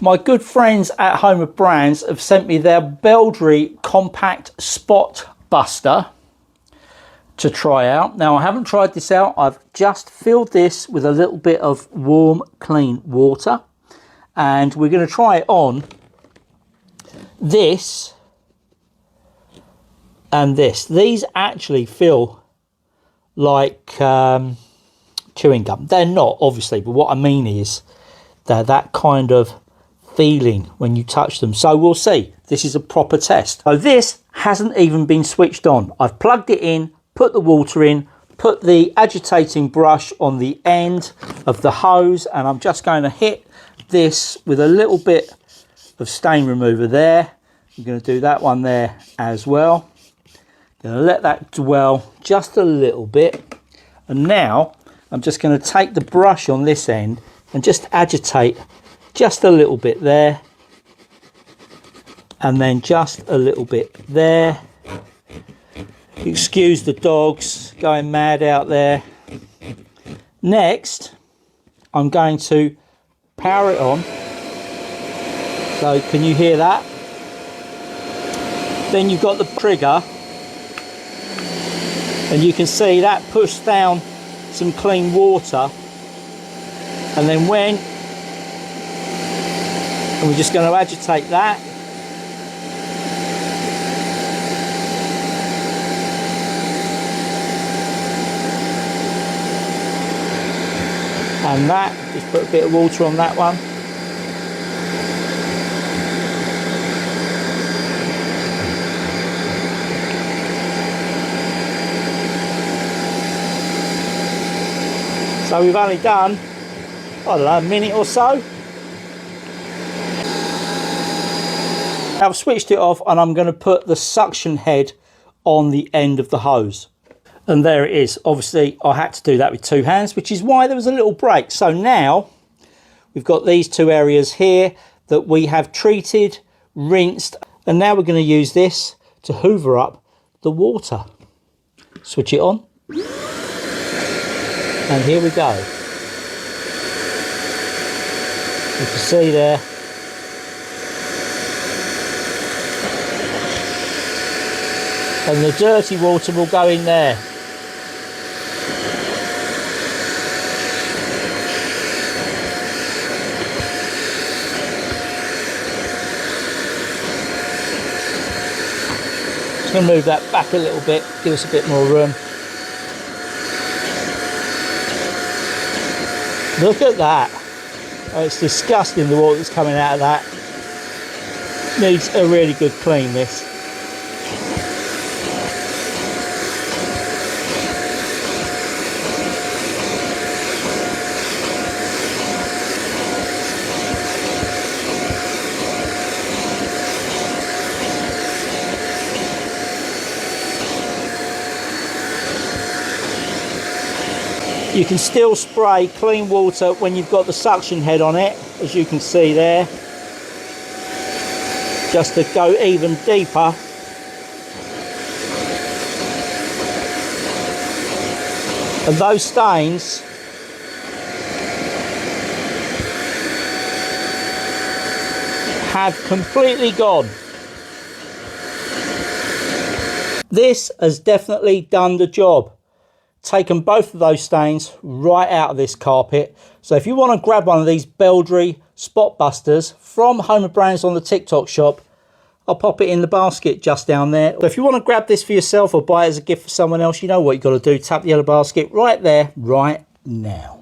My good friends at Home of Brands have sent me their Beldray Compact SpotBuster to try out. Now, I haven't tried this out. I've just filled this with a little bit of warm, clean water, and we're going to try it on this and this. These actually feel like chewing gum. They're not, obviously, but what I mean is they're that kind of feeling when you touch them. So we'll see. This is a proper test. So this hasn't even been switched on. I've plugged it in, put the water in, put the agitating brush on the end of the hose, and I'm just going to hit this with a little bit of stain remover there. I'm going to do that one there as well. Going to let that dwell just a little bit, and now I'm just going to take the brush on this end and just agitate just a little bit there, and then just a little bit there. Excuse the dogs going mad out there. Next, I'm going to power it on. So can you hear that? Then you've got the trigger, and you can see that pushed down some clean water. And then we're just going to agitate that. And that, just put a bit of water on that one. So we've only done, I don't know, a minute or so. I've switched it off, and I'm going to put the suction head on the end of the hose. And there it is. Obviously, I had to do that with two hands, which is why there was a little break. So now we've got these two areas here that we have treated, rinsed, and now we're going to use this to hoover up the water. Switch it on. And here we go. You can see there. And the dirty water will go in there. Just going to move that back a little bit, give us a bit more room. Look at that. Oh, it's disgusting, the water that's coming out of that. Needs a really good clean, this. You can still spray clean water when you've got the suction head on it, as you can see there, just to go even deeper. And those stains have completely gone. This has definitely done the job. Taken both of those stains right out of this carpet. So if you want to grab one of these Beldray SpotBusters from Home of Brands on the TikTok shop, I'll pop it in the basket just down there. So if you want to grab this for yourself or buy it as a gift for someone else, you know what you've got to do. Tap the yellow basket right there, right now.